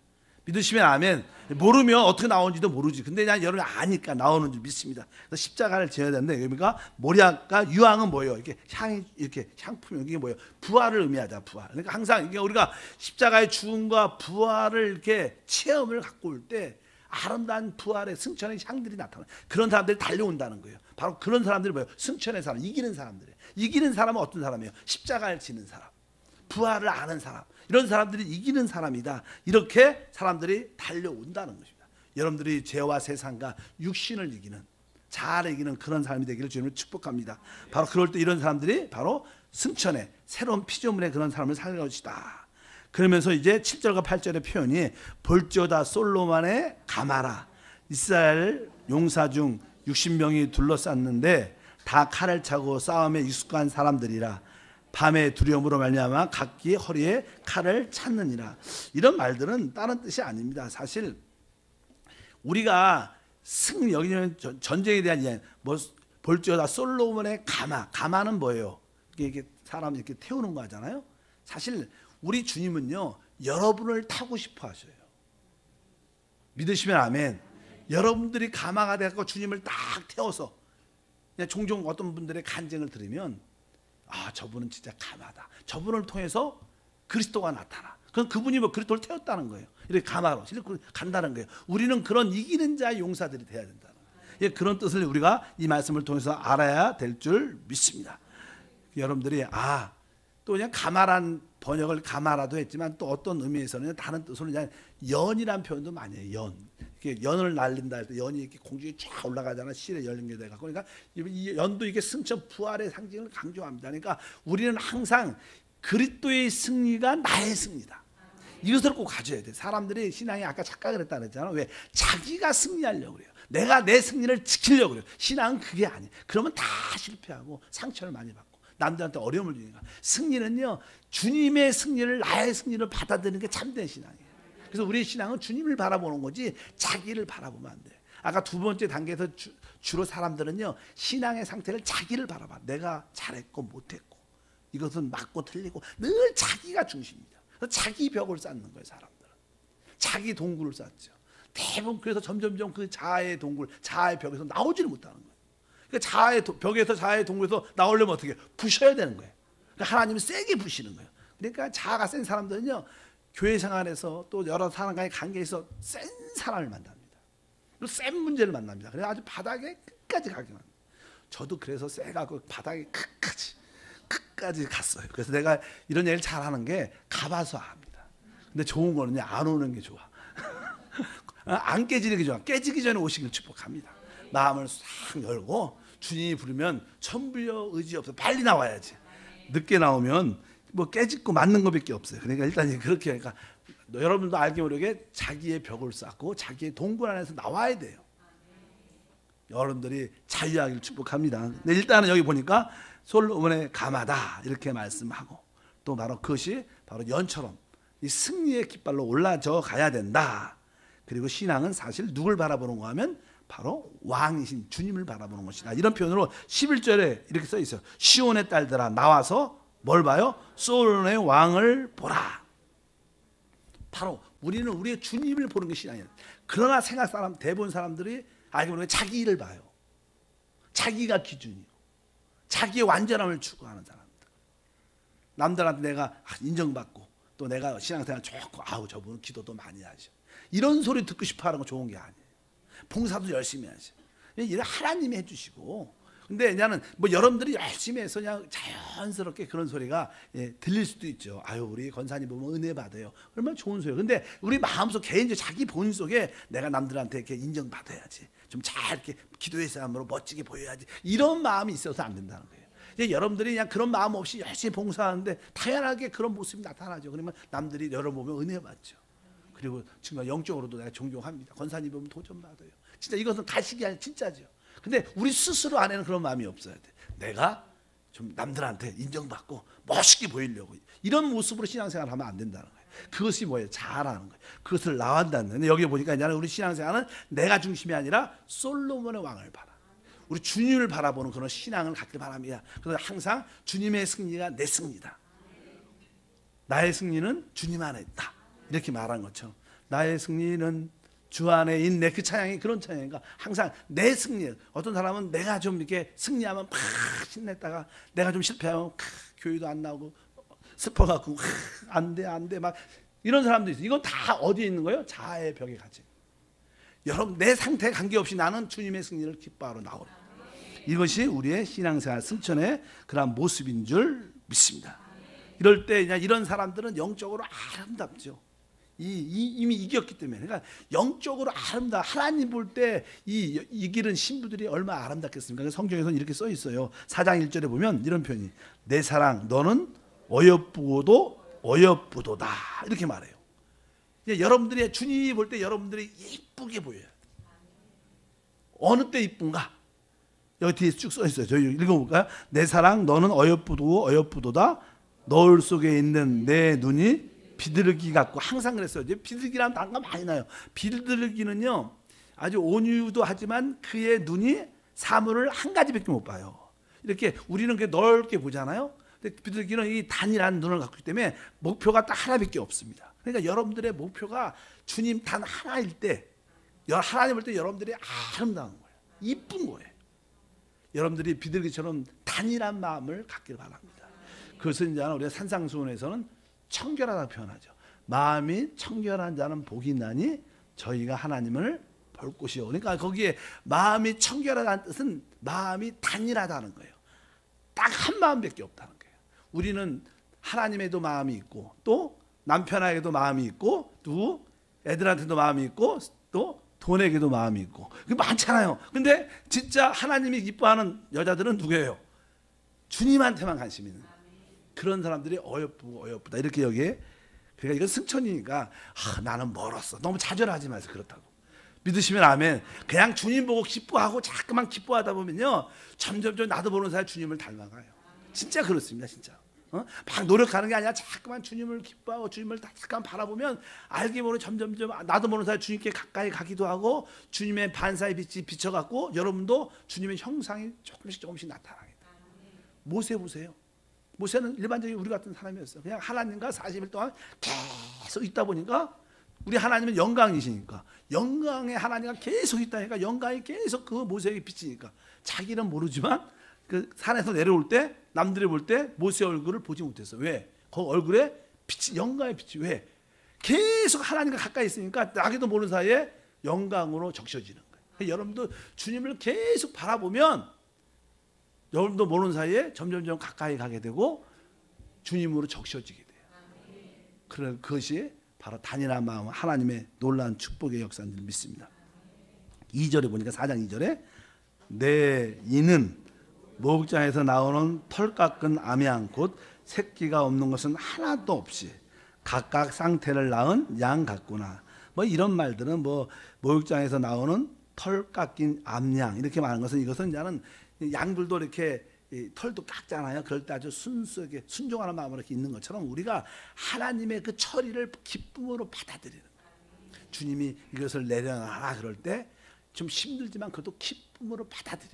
Speaker 2: 믿으시면 아멘. 모르면 어떻게 나오는지도 모르지. 근데 난 여러분이 아니까 나오는 줄 믿습니다. 그래서 십자가를 지어야 되는데 그러니까 모략과 유황은 뭐예요? 이렇게 향이 이렇게 향품이 이게 뭐예요? 부활을 의미하자. 부활. 그러니까 항상 이게 우리가 십자가의 죽음과 부활을 이렇게 체험을 갖고 올 때 아름다운 부활의 승천의 향들이 나타나. 그런 사람들이 달려온다는 거예요. 바로 그런 사람들이 뭐예요? 승천의 사람, 이기는 사람들이에요. 이기는 사람은 어떤 사람이에요? 십자가를 지는 사람, 부활을 아는 사람. 이런 사람들이 이기는 사람이다. 이렇게 사람들이 달려온다는 것입니다. 여러분들이 죄와 세상과 육신을 이기는, 자아를 이기는 그런 사람이 되기를 주님을 축복합니다. 바로 그럴 때 이런 사람들이 바로 승천의 새로운 피조물의 그런 사람을 살 것이다. 그러면서 이제 7절과 8절의 표현이 볼지어다 솔로몬의 가마라. 이스라엘 용사 중 60명이 둘러쌌는데 다 칼을 차고 싸움에 익숙한 사람들이라. 밤의 두려움으로 말미암아 각기 허리에 칼을 찼느니라. 이런 말들은 다른 뜻이 아닙니다. 사실 우리가 여기는 전쟁에 대한 이야기. 뭐 볼지어다 솔로몬의 가마. 가마는 뭐예요? 이게 사람 이렇게 태우는 거 하잖아요. 사실 우리 주님은요 여러분을 타고 싶어 하셔요. 믿으시면 아멘. 여러분들이 가마가 되고 주님을 딱 태워서 그냥 종종 어떤 분들의 간증을 들으면 아 저분은 진짜 가마다. 저분을 통해서 그리스도가 나타나. 그럼 그분이 뭐 그리스도를 태웠다는 거예요. 이렇게 가마로 간다는 거예요. 우리는 그런 이기는 자의 용사들이 돼야 된다는 거예요. 그런 뜻을 우리가 이 말씀을 통해서 알아야 될 줄 믿습니다. 여러분들이 또 그냥 가마란 번역을 가마라도 했지만 또 어떤 의미에서는 다른 뜻으로 그냥 연이란 표현도 많이 해요. 연을 날린다 할 때 연이 이렇게 공중에 쫙 올라가잖아. 실에 연결돼 갖고. 그러니까 이 연도 이게 승천 부활의 상징을 강조합니다. 그러니까 우리는 항상 그리스도의 승리가 나의 승리다. 이것을 꼭 가져야 돼. 사람들이 신앙이 아까 착각을 했다 그랬잖아. 왜? 자기가 승리하려고 그래요. 내가 내 승리를 지키려고 그래요. 신앙은 그게 아니에요. 그러면 다 실패하고 상처를 많이 받고 남들한테 어려움을 주니까. 승리는요 주님의 승리를 나의 승리를 받아들이는 게 참된 신앙이에요. 그래서 우리의 신앙은 주님을 바라보는 거지 자기를 바라보면 안 돼요. 아까 두 번째 단계에서 주로 사람들은요 신앙의 상태를 자기를 바라봐. 내가 잘했고 못했고 이것은 맞고 틀리고 늘 자기가 중심입니다. 그래서 자기 벽을 쌓는 거예요. 사람들은 자기 동굴을 쌓죠. 대부분 그래서 점점점 그 자아의 동굴, 자아의 벽에서 나오지를 못하는 거예요. 그러니까 자아의 벽에서 자아의 동굴에서 나오려면 어떻게 해요? 부셔야 되는 거예요. 그러니까 하나님은 세게 부시는 거예요. 그러니까 자아가 센 사람들은요 교회 생활에서 또 여러 사람과의 관계에서 센 사람을 만납니다. 그리고 센 문제를 만납니다. 그래서 아주 바닥에 끝까지 가게 만듭니다. 저도 그래서 세가고 바닥에 끝까지 갔어요. 그래서 내가 이런 얘기를 잘하는 게 가봐서 압니다. 근데 좋은 거는 안 오는 게 좋아. 안 깨지는 게 좋아. 깨지기 전에 오시길 축복합니다. 마음을 싹 열고 주님이 부르면 천불여 의지 없어. 빨리 나와야지. 늦게 나오면 뭐 깨짓고 맞는 것밖에 없어요. 그러니까 일단 그렇게 하니까 여러분도 알게 모르게 자기의 벽을 쌓고 자기의 동굴 안에서 나와야 돼요. 여러분들이 자유하기를 축복합니다. 근데 일단은 여기 보니까 솔로몬의 가마다 이렇게 말씀하고, 또 바로 그것이 바로 연처럼 이 승리의 깃발로 올라져 가야 된다. 그리고 신앙은 사실 누굴 바라보는 거 하면 바로 왕이신 주님을 바라보는 것이다. 이런 표현으로 11절에 이렇게 써 있어요. 시온의 딸들아 나와서 뭘 봐요? 솔로몬의 왕을 보라. 바로 우리는 우리의 주님을 보는 게 신앙이에요. 그러나 대부분 사람들이 알고 보면 자기 일을 봐요. 자기가 기준이요. 자기의 완전함을 추구하는 사람들. 남들한테 내가 인정받고 또 내가 신앙생활 좋고, 아우 저분은 기도도 많이 하죠. 이런 소리 듣고 싶어하는 건 좋은 게 아니에요. 봉사도 열심히 하죠. 이런 하나님이 해주시고. 근데 나는 뭐 여러분들이 열심히 해서 그냥 자연스럽게 그런 소리가 들릴 수도 있죠. 아유 우리 권사님 보면 은혜 받아요. 얼마나 좋은 소리예요. 근데 우리 마음속 개인적 자기 본 속에 내가 남들한테 이렇게 인정받아야지, 좀 잘 이렇게 기도의 사람으로 멋지게 보여야지, 이런 마음이 있어서 안 된다는 거예요. 이제 여러분들이 그냥 그런 마음 없이 열심히 봉사하는데 당연하게 그런 모습이 나타나죠. 그러면 남들이 여러분 보면 은혜 받죠. 그리고 정말 영적으로도 내가 존경합니다. 권사님 보면 도전 받아요. 진짜 이것은 가식이 아니라 진짜죠. 근데 우리 스스로 안에는 그런 마음이 없어야 돼. 내가 좀 남들한테 인정받고 멋있게 보이려고, 이런 모습으로 신앙생활을 하면 안 된다는 거예요. 그것이 뭐예요? 잘하는 거예요. 그것을 나간다는 거예요. 여기 보니까 이제 우리 신앙생활은 내가 중심이 아니라 솔로몬의 왕을 봐라. 우리 주님을 바라보는 그런 신앙을 갖길 바랍니다. 그래서 항상 주님의 승리가 내 승리다. 나의 승리는 주님 안에 있다. 이렇게 말한 것처럼 나의 승리는 주 안에 있네. 그 찬양이 그런 찬양인가? 항상 내 승리. 어떤 사람은 내가 좀 이렇게 승리하면 막 신냈다가 내가 좀 실패하면 교회도 안 나오고 슬퍼갖고 안 돼 막 이런 사람도 있어요. 이건 다 어디에 있는 거예요? 자아의 벽에 갇혀. 여러분 내 상태에 관계없이 나는 주님의 승리를 기뻐하러 나오라. 이것이 우리의 신앙생활 승천의 그런 모습인 줄 믿습니다. 이럴 때 이런 사람들은 영적으로 아름답죠. 이미 이겼기 때문에. 그러니까 영적으로 아름다. 하나님 볼 때 이 길은 신부들이 얼마나 아름답겠습니까? 성경에서는 이렇게 써 있어요. 4장 1절에 보면 이런 표현이, 내 사랑 너는 어여쁘고도 어여쁘도다, 이렇게 말해요. 여러분들이 주님이 볼 때 여러분들이 이쁘게 보여요. 어느 때 이쁜가? 여기 뒤에 쭉 써 있어요. 저희 읽어볼까요? 내 사랑 너는 어여쁘고 어여쁘도다. 너울 속에 있는 내 눈이 비둘기 같고. 항상 그랬어요. 비둘기라는 단어가 많이 나요. 비둘기는요 아주 온유도 하지만 그의 눈이 사물을 한 가지밖에 못 봐요. 이렇게 우리는 그렇게 넓게 보잖아요. 근데 비둘기는 이 단일한 눈을 갖고 있기 때문에 목표가 딱 하나밖에 없습니다. 그러니까 여러분들의 목표가 주님 단 하나일 때, 하나님 볼 때 여러분들이 아름다운 거예요. 이쁜 거예요. 여러분들이 비둘기처럼 단일한 마음을 갖길 바랍니다. 그것은 이제 우리가 산상수훈에서는 청결하다고 표현하죠. 마음이 청결한 자는 복이 있나니 저희가 하나님을 볼 곳이요. 그러니까 거기에 마음이 청결하다는 뜻은 마음이 단일하다는 거예요. 딱 한 마음밖에 없다는 거예요. 우리는 하나님에도 마음이 있고, 또 남편에게도 마음이 있고, 또 애들한테도 마음이 있고, 또 돈에게도 마음이 있고, 그게 많잖아요. 근데 진짜 하나님이 기뻐하는 여자들은 누구예요? 주님한테만 관심이 있는 그런 사람들이 어여쁘고 어여쁘다, 이렇게 여기에. 그러니까 이건 승천이니까 나는 멀었어, 너무 좌절하지 마세요. 그렇다고 믿으시면 아멘. 그냥 주님 보고 기뻐하고 자꾸만 기뻐하다 보면요 점점 나도 모르는 사이 주님을 닮아가요. 진짜 그렇습니다. 진짜 막 노력하는 게 아니라 자꾸만 주님을 기뻐하고 주님을 잠깐 바라보면 알게 모르는 점점 나도 모르는 사이 주님께 가까이 가기도 하고, 주님의 반사의 빛이 비춰갖고 여러분도 주님의 형상이 조금씩 나타나게 돼요. 모세 보세요. 모세는 일반적인 우리 같은 사람이었어요. 그냥 하나님과 40일 동안 계속 있다 보니까, 우리 하나님은 영광이시니까 영광의 하나님과 계속 있다니까 영광이 계속 그 모세에게 비치니까 자기는 모르지만 그 산에서 내려올 때 남들이 볼 때 모세 얼굴을 보지 못했어. 왜? 그 얼굴에 빛이, 영광의 빛이, 왜? 계속 하나님과 가까이 있으니까 나기도 모르는 사이에 영광으로 적셔지는 거예요. 여러분도 주님을 계속 바라보면 여러분도 모르는 사이에 점점 가까이 가게 되고 주님으로 적셔지게 돼요. 그런 그것이 바로 단일한 마음, 하나님의 놀라운 축복의 역사인 줄 믿습니다. 2절에 보니까 4장 2절에 내 이는 목장에서 나오는 털 깎은 암양 곧 새끼가 없는 것은 하나도 없이 각각 쌍태를 낳은 양 같구나. 뭐 이런 말들은 뭐 목욕장에서 나오는 털 깎인 암양 이렇게 말하는 것은, 이것은 이제는 양들도 이렇게 털도 깎잖아요. 그럴 때 아주 순수하게 순종하는 마음으로 이렇게 있는 것처럼 우리가 하나님의 그 처리를 기쁨으로 받아들이는 거예요. 주님이 이것을 내려놔라 그럴 때 좀 힘들지만 그것도 기쁨으로 받아들여.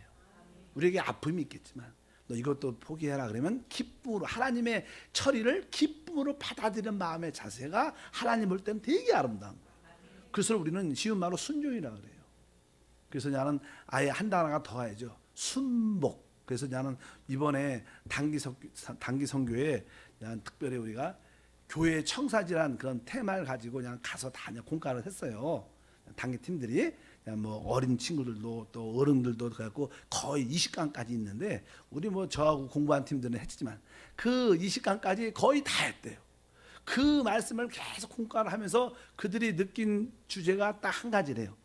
Speaker 2: 우리에게 아픔이 있겠지만 너 이것도 포기해라 그러면 기쁨으로, 하나님의 처리를 기쁨으로 받아들이는 마음의 자세가 하나님 볼 때는 되게 아름다운 거예요. 그래서 우리는 쉬운 말로 순종이라 그래요. 그래서 나는 아예 한 단어가 더 하죠. 순복. 그래서 나는 이번에 단기 선교에 특별히 우리가 교회 청사지란 그런 테마를 가지고 그냥 가서 공과를 했어요. 단기 팀들이 뭐 어린 친구들도 또 어른들도 그래갖고 거의 20강까지 있는데, 우리 뭐 저하고 공부한 팀들은 했지만 그 20강까지 거의 다 했대요. 그 말씀을 계속 공과를 하면서 그들이 느낀 주제가 딱 한 가지래요.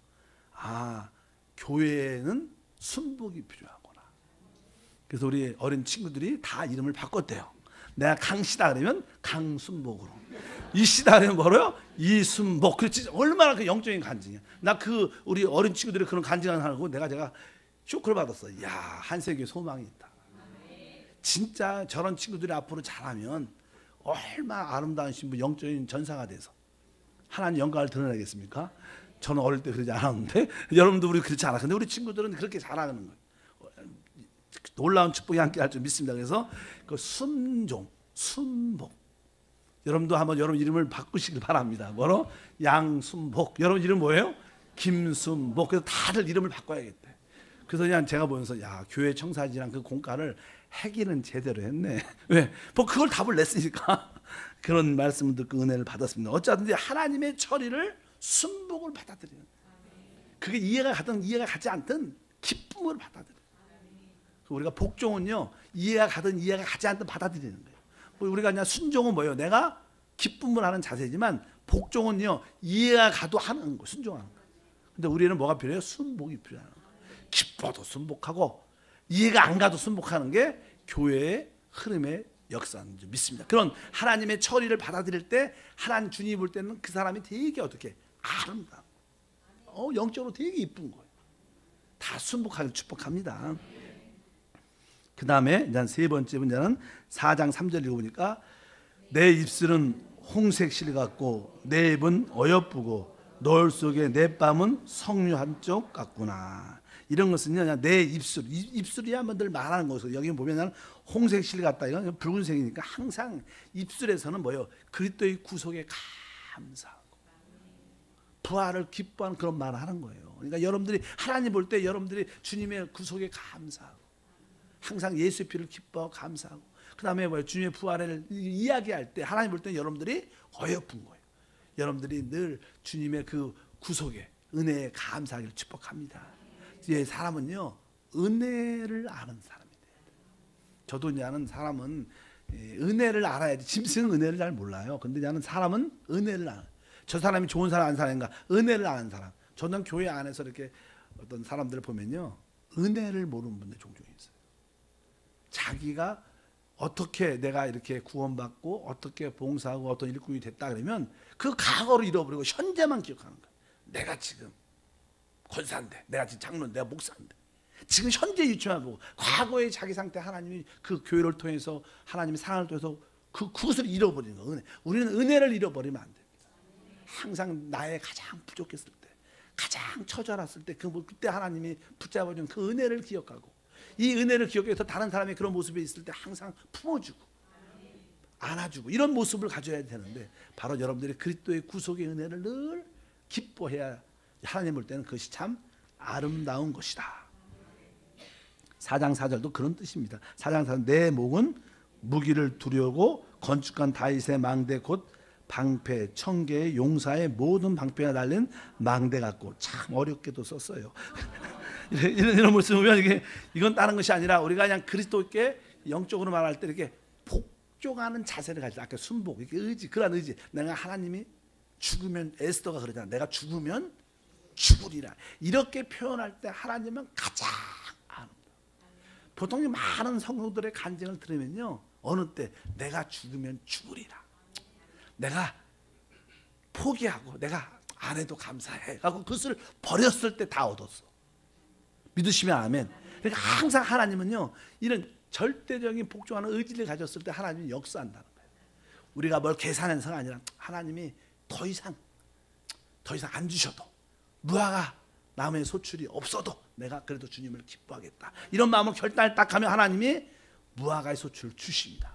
Speaker 2: 아, 교회에는 순복이 필요하구나. 그래서 우리 어린 친구들이 다 이름을 바꿨대요. 내가 강씨다 그러면 강순복으로, 이씨다 그러면 뭐로요? 이순복. 그렇지. 얼마나 그 영적인 간증이야. 나 그 우리 어린 친구들이 그런 간증을 하고 제가 쇼크를 받았어. 야, 한세교에 소망이 있다. 진짜 저런 친구들이 앞으로 잘하면 얼마나 아름다운 신부, 영적인 전사가 돼서 하나님 영광을 드러내겠습니까? 저는 어릴 때 그러지 않았는데 여러분도 우리 그렇지 않아. 근데 우리 친구들은 그렇게 잘하는 거예요. 놀라운 축복이 함께 할 줄 믿습니다. 그래서 그 순종, 순복. 여러분도 한번 여러분 이름을 바꾸시길 바랍니다. 뭐로? 양순복. 여러분 이름 뭐예요? 김순복. 그래서 다들 이름을 바꿔야겠대. 그래서 그냥 제가 보면서 야, 교회 청사지랑 그 공과를 해기는 제대로 했네. 왜? 뭐 그걸 답을 냈으니까. 그런 말씀을 듣고 은혜를 받았습니다. 어쩌든지 하나님의 처리를 순복을 받아들이는, 그게 이해가 가든 이해가 가지 않든 기쁨을 받아들여요. 우리가 복종은요, 이해가 가든 이해가 가지 않든 받아들이는 거예요. 우리가 그냥 순종은 뭐예요? 내가 기쁨을 하는 자세지만 복종은요, 이해가 가도 하는 거, 순종하는 거예요. 근데 우리는 뭐가 필요해요? 순복이 필요한 거예요. 기뻐도 순복하고 이해가 안 가도 순복하는 게 교회의 흐름의 역사인 줄 믿습니다. 그런 하나님의 처리를 받아들일 때 하나님 주님이 볼 때는 그 사람이 되게 어떻게 아름다워, 영적으로 되게 이쁜 거예요. 다 순복하길 축복합니다. 그 다음에 이제 세 번째 문제는 4장 3절 읽어보니까 내 입술은 홍색 실 같고 내 입은 어여쁘고 노을 속에 내 뺨은 석류 한쪽 같구나. 이런 것은요, 그냥 내 입술이야만 늘 말하는 것이고, 여기 보면 홍색 실 같다, 이건 붉은색이니까 항상 입술에서는 뭐예요? 그리스도의 구속에 감사하고 부활을 기뻐하는 그런 말을 하는 거예요. 그러니까 여러분들이 하나님 볼 때 여러분들이 주님의 구속에 감사하고 항상 예수의 피를 기뻐하고 감사하고, 그 다음에 뭐예요? 주님의 부활을 이야기할 때 하나님 볼 때 여러분들이 어여쁜 거예요. 여러분들이 늘 주님의 그 구속에 은혜에 감사하기를 축복합니다. 이제 사람은요, 은혜를 아는 사람이 돼요. 저도 이제 아는 사람은 은혜를 알아야지. 짐승은 은혜를 잘 몰라요. 근데 나는 사람은 은혜를 알아요. 저 사람이 좋은 사람 아는 사람인가? 은혜를 아는 사람. 저는 교회 안에서 이렇게 어떤 사람들을 보면요, 은혜를 모르는 분들 종종 있어요. 자기가 어떻게 내가 이렇게 구원받고 어떻게 봉사하고 어떤 일꾼이 됐다 그러면 그 과거를 잃어버리고 현재만 기억하는 거예요. 내가 지금 권사인데, 내가 지금 장로인데, 내가 목사인데, 지금 현재 위치만 보고 과거의 자기 상태, 하나님이 그 교회를 통해서 하나님의 사랑을 통해서 그것을 잃어버리는 거예요. 은혜. 우리는 은혜를 잃어버리면 안 됩니다. 항상 나의 가장 부족했을 때, 가장 처절했을 때 그때 하나님이 붙잡아준 그 은혜를 기억하고, 이 은혜를 기억해서 다른 사람이 그런 모습에 있을 때 항상 품어주고 안아주고 이런 모습을 가져야 되는데, 바로 여러분들이 그리스도의 구속의 은혜를 늘 기뻐해야 하나님 볼 때는 그것이 참 아름다운 것이다. 4장 4절도 그런 뜻입니다. 4장 4절 내 목은 무기를 두려고 건축한 다윗의 망대 곧 방패 청개의 용사의 모든 방패가 달린 망대 같고, 참 어렵게도 썼어요. 이런 모습을 보면 이건 다른 것이 아니라 우리가 그냥 그리스도께 영적으로 말할 때 이렇게 복종하는 자세를 가지고, 아까 순복, 이렇게 의지, 그런 의지. 내가 하나님이 죽으면, 에스더가 그러잖아. 내가 죽으면 죽으리라. 이렇게 표현할 때 하나님은 가장 아름다워. 보통 많은 성도들의 간증을 들으면요, 어느 때 내가 죽으면 죽으리라. 내가 포기하고 내가 안 해도 감사해 하고 그것을 버렸을 때 다 얻었어. 믿으시면 아멘. 그러니까 항상 하나님은요, 이런 절대적인 복종하는 의지를 가졌을 때 하나님이 역사한다는 거예요. 우리가 뭘 계산해서가 아니라 하나님이 더 이상 안 주셔도, 무화과 나무의 소출이 없어도 내가 그래도 주님을 기뻐하겠다, 이런 마음으로 결단을 딱 하면 하나님이 무화과의 소출을 주십니다.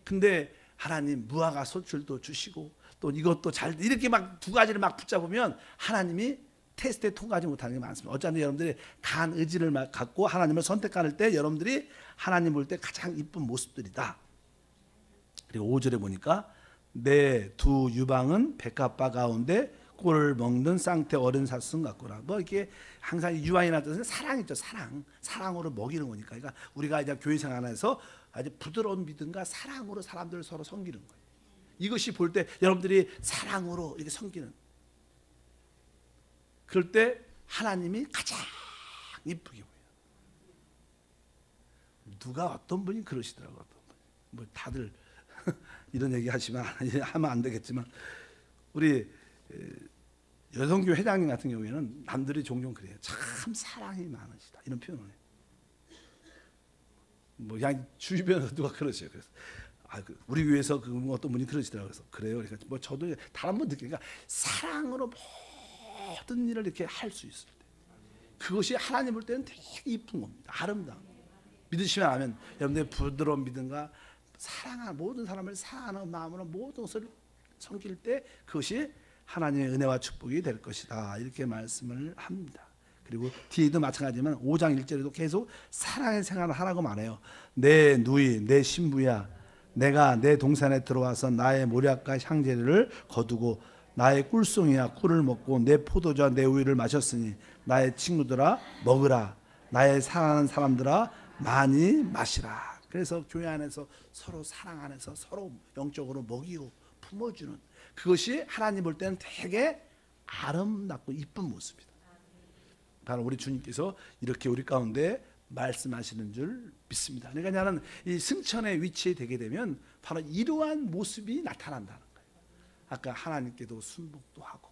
Speaker 2: 근데 하나님 무화과 소출도 주시고 또 이것도 잘, 이렇게 막 두 가지를 막 붙잡으면 하나님이 테스트에 통과하지 못하는 게 많습니다. 어쩌면 여러분들이 강한 의지를 갖고 하나님을 선택할 때 여러분들이 하나님 볼 때 가장 이쁜 모습들이다. 그리고 5절에 보니까 내 두 유방은 백합화 가운데 꿀을 먹는 쌍태 어린 사슴 같구나. 뭐 이렇게 항상 유방이나 뜻은 사랑이죠. 사랑으로 먹이는 거니까. 그러니까 우리가 이제 교회 생활 안에서 아주 부드러운 믿음과 사랑으로 사람들을 서로 섬기는 거예요. 이것이 볼 때 여러분들이 사랑으로 이렇게 섬기는, 그럴 때 하나님이 가장 이쁘게 보여요. 누가 어떤 분이 그러시더라고요. 어떤 분이. 뭐 다들 이런 얘기 하면 안 되겠지만, 우리 여성교회 회장님 같은 경우에는 남들이 종종 그래요. 참 사랑이 많으시다, 이런 표현을 해요. 뭐 그냥 주변에서 누가 그러세요. 그래서 우리 교회에서 어떤 분이 그러시더라고요. 그래서 그래요. 그러니까 뭐 저도 다른 분 느끼니까 사랑으로 모든 일을 이렇게 할 수 있을 때, 그것이 하나님 볼 때는 되게 이쁜 겁니다. 아름다운. 믿으시면 아멘. 여러분들의 부드러운 믿음과 사랑하는, 모든 사람을 사랑하는 마음으로 모든 것을 섬길 때 그것이 하나님의 은혜와 축복이 될 것이다, 이렇게 말씀을 합니다. 그리고 뒤에도 마찬가지지만 5장 1절에도 계속 사랑의 생활을 하라고 말해요. 내 누이, 내 신부야, 내가 내 동산에 들어와서 나의 모략과 향재를 거두고 나의 꿀송이야 꿀을 먹고 내 포도주와 내 우유를 마셨으니 나의 친구들아 먹으라, 나의 사랑하는 사람들아 많이 마시라. 그래서 교회 안에서 서로 사랑 안에서 서로 영적으로 먹이고 품어주는, 그것이 하나님 볼 때는 되게 아름답고 이쁜 모습이다. 바로 우리 주님께서 이렇게 우리 가운데 말씀하시는 줄 믿습니다. 그러니까 나는 이 승천의 위치에 되게 되면 바로 이러한 모습이 나타난다는 거예요. 아까 하나님께도 순복도 하고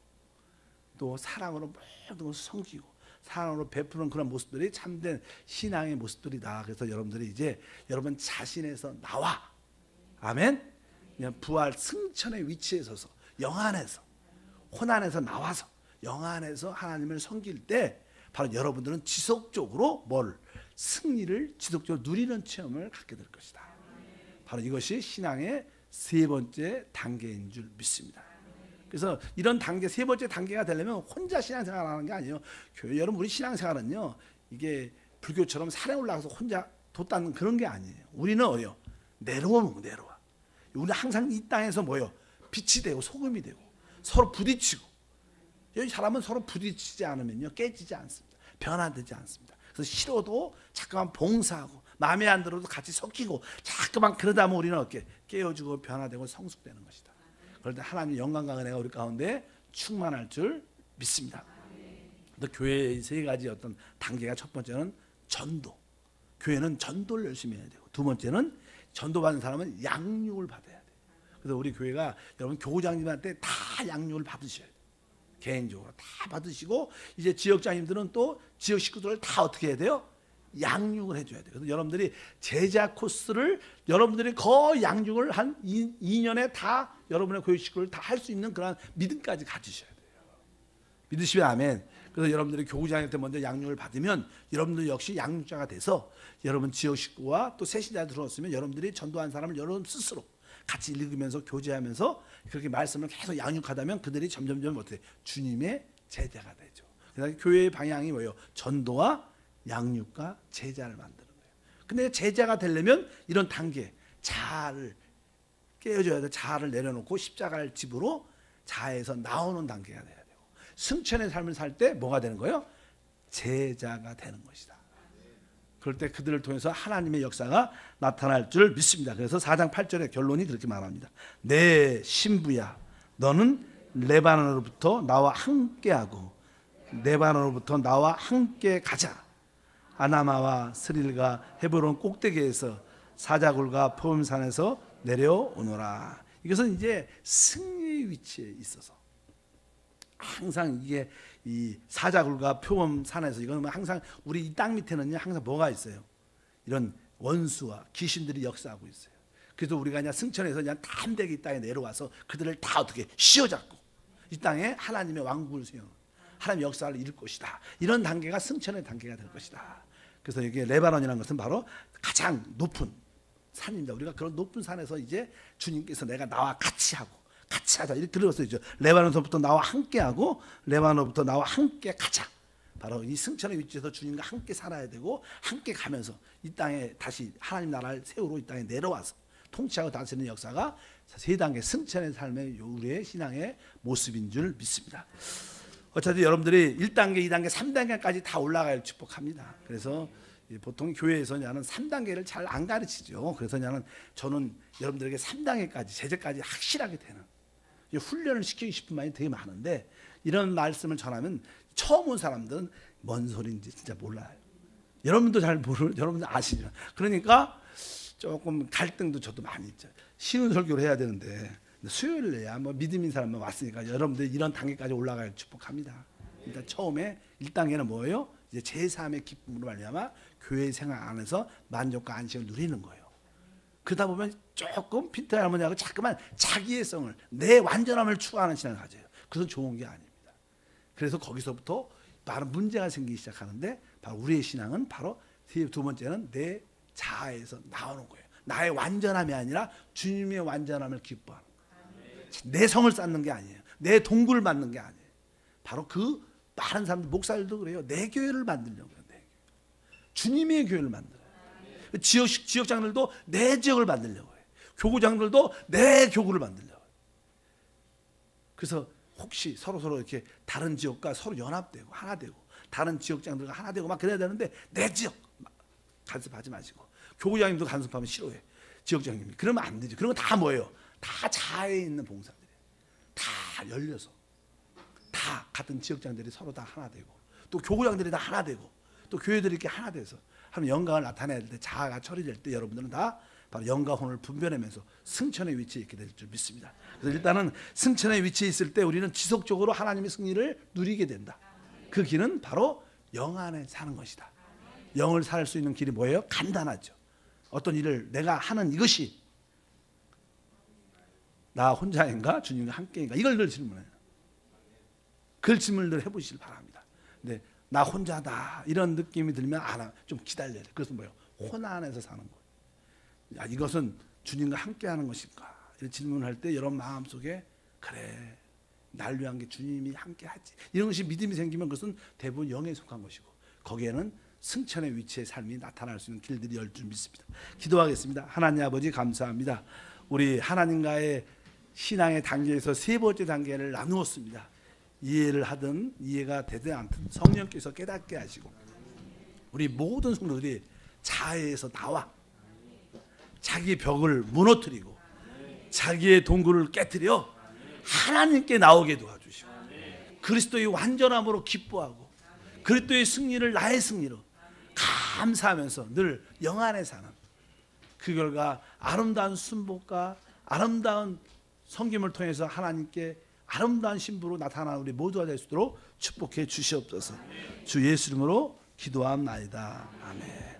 Speaker 2: 또 사랑으로 모든 것을 섬기고 사랑으로 베푸는 그런 모습들이 참된 신앙의 모습들이다. 그래서 여러분들이 이제 여러분 자신에서 나와, 아멘, 그냥 부활 승천의 위치에 서서 영안에서, 혼안에서 나와서 영안에서 하나님을 섬길 때 바로 여러분들은 지속적으로 승리를 지속적으로 누리는 체험을 갖게 될 것이다. 바로 이것이 신앙의 세 번째 단계인 줄 믿습니다. 그래서 이런 단계, 세 번째 단계가 되려면 혼자 신앙생활을 하는 게 아니에요. 교회 여러분, 우리 신앙생활은요, 이게 불교처럼 산에 올라가서 혼자 돛닦는 그런 게 아니에요. 우리는 어요? 내려와. 우리 항상 이 땅에서 빛이 되고 소금이 되고 서로 부딪히고, 여기 사람은 서로 부딪히지 않으면요 깨지지 않습니다. 변화되지 않습니다. 그래서 싫어도 자꾸만 봉사하고 마음에 안 들어도 같이 섞이고 자꾸만 그러다 보면 우리는 어떻게 깨어지고 변화되고 성숙되는 것이다. 그럴 때 하나님의 영광과 은혜가 우리 가운데 충만할 줄 믿습니다. 또 교회의 세 가지 어떤 단계가, 첫 번째는 전도. 교회는 전도를 열심히 해야 되고, 두 번째는 전도받는 사람은 양육을 받아야 돼요. 그래서 우리 교회가 여러분 교우장님한테 다 양육을 받으셔야 돼요. 개인적으로 다 받으시고, 이제 지역장님들은 또 지역 식구들을 다 어떻게 해야 돼요? 양육을 해줘야 돼요. 그래서 여러분들이 제자 코스를 여러분들이 거의 양육을 한 2년에 다 여러분의 교육 식구를 다 할 수 있는 그런 믿음까지 가지셔야 돼요. 믿으시면 아멘. 그래서 여러분들이 교우장한테 먼저 양육을 받으면 여러분들 역시 양육자가 돼서 여러분 지역 식구와 또 새신자 들어왔으면 여러분들이 전도한 사람을 여러분 스스로 같이 읽으면서 교제하면서 그렇게 말씀을 계속 양육하다면 그들이 점점점 어떻게 주님의 제자가 되죠. 그래서 교회의 방향이 뭐예요? 전도와 양육과 제자를 만드는 거예요. 근데 제자가 되려면 이런 단계, 자아를 깨어줘야 돼. 자아를 내려놓고 십자가를 집으로 자아에서 나오는 단계가 돼야 되고, 승천의 삶을 살 때 뭐가 되는 거예요? 제자가 되는 것이다. 그럴 때 그들을 통해서 하나님의 역사가 나타날 줄 믿습니다. 그래서 4장 8절의 결론이 그렇게 말합니다. 내 신부야, 너는 레바논으로부터 나와 함께하고 레바논으로부터 나와 함께 가자. 아나마와 스릴과 헤브론 꼭대기에서 사자굴과 포음산에서 내려오노라. 이것은 이제 승리의 위치에 있어서 항상 이게 이 사자굴과 표범산에서 이거는 항상 우리 이 땅 밑에는요 항상 뭐가 있어요? 이런 원수와 귀신들이 역사하고 있어요. 그래서 우리가 그냥 승천해서 그냥 담대하게 이 땅에 내려와서 그들을 다 어떻게 씌워잡고 이 땅에 하나님의 왕국을 세우는 하나님의 역사를 이룰 것이다. 이런 단계가 승천의 단계가 될 것이다. 그래서 이게 레바논이라는 것은 바로 가장 높은 산입니다. 우리가 그런 높은 산에서 이제 주님께서 내가 나와 같이 하고 같이 하자 이렇게 들었어요. 레바논서부터 나와 함께하고 레바논부터 나와 함께 가자. 바로 이 승천의 위치에서 주님과 함께 살아야 되고 함께 가면서 이 땅에 다시 하나님 나라를 세우러 이 땅에 내려와서 통치하고 다스리는 역사가 세 단계 승천의 삶의 우리의 신앙의 모습인 줄 믿습니다. 어차피 여러분들이 1단계, 2단계, 3단계까지 다 올라갈 축복합니다. 그래서 보통 교회에서 나는 3단계를 잘 안 가르치죠. 그래서 저는 여러분들에게 3단계까지 제재까지 확실하게 되는 훈련을 시키고 싶은 마음이 되게 많은데 이런 말씀을 전하면 처음 온 사람들은 뭔 소리인지 진짜 몰라요. 여러분도 잘 모르, 여러분도 아시죠. 그러니까 조금 갈등도 저도 많이 있죠. 쉬운 설교를 해야 되는데 수요일에야 뭐 믿음인 사람만 왔으니까 여러분들 이런 단계까지 올라갈 축복합니다. 일단 처음에 1단계는 뭐예요? 이제 제3의 기쁨으로 말미암아 교회 생활 안에서 만족과 안식을 누리는 거예요. 그러다 보면 조금 핀트 할머니하고 자꾸만 자기의 성을 내 완전함을 추구하는 신앙을 가져요. 그것은 좋은 게 아닙니다. 그래서 거기서부터 많은 문제가 생기기 시작하는데 바로 우리의 신앙은 바로 두 번째는 내 자아에서 나오는 거예요. 나의 완전함이 아니라 주님의 완전함을 기뻐하는 거예요. 내 성을 쌓는 게 아니에요. 내 동굴을 만든 게 아니에요. 바로 그 많은 사람들 목사들도 그래요. 내 교회를 만들려고 해요. 내 교회. 주님의 교회를 만들어요. 지역장들도 내 지역을 만들려고 해요. 교구장들도 내 교구를 만들려고 해요. 그래서 혹시 서로 이렇게 다른 지역과 서로 연합되고 하나 되고 다른 지역장들과 하나 되고 막 그래야 되는데 내 지역 간섭하지 마시고 교구장님도 간섭하면 싫어해. 지역장님이 그러면 안 되죠. 그런 거 다 뭐예요? 다 자아에 있는 봉사들이에요. 다 열려서 다 같은 지역장들이 서로 다 하나 되고 또 교구장들이 다 하나 되고 또 교회들이 이렇게 하나 돼서 하는 영광을 나타낼 때 자아가 처리될 때 여러분들은 다 바로 영과 혼을 분별하면서 승천의 위치에 있게 될 줄 믿습니다. 그래서 일단은 승천의 위치에 있을 때 우리는 지속적으로 하나님의 승리를 누리게 된다. 그 길은 바로 영 안에 사는 것이다. 영을 살 수 있는 길이 뭐예요? 간단하죠. 어떤 일을 내가 하는 이것이 나 혼자인가 주님과 함께인가 이걸 늘 질문해요. 그 질문을 해보시길 바랍니다. 근데 나 혼자다 이런 느낌이 들면 좀 기다려야 돼. 그것은 뭐예요? 혼 안에서 사는 거예요. 야, 이것은 주님과 함께하는 것일까? 이런 질문을 할 때 여러분 마음속에 그래 날 위한 게 주님이 함께하지 이런 것이 믿음이 생기면 그것은 대부분 영에 속한 것이고 거기에는 승천의 위치의 삶이 나타날 수 있는 길들이 열 줄 믿습니다. 기도하겠습니다. 하나님 아버지 감사합니다. 우리 하나님과의 신앙의 단계에서 세 번째 단계를 나누었습니다. 이해를 하든 이해가 되든 않든 성령께서 깨닫게 하시고 우리 모든 성도들이 자아에서 나와 자기 벽을 무너뜨리고 자기의 동굴을 깨뜨려 하나님께 나오게 도와주시고 그리스도의 완전함으로 기뻐하고 그리스도의 승리를 나의 승리로 감사하면서 늘 영안에 사는 그 결과 아름다운 순복과 아름다운 섬김을 통해서 하나님께 아름다운 신부로 나타나는 우리 모두가 될 수 있도록 축복해 주시옵소서. 주 예수 이름으로 기도함나이다. 아멘.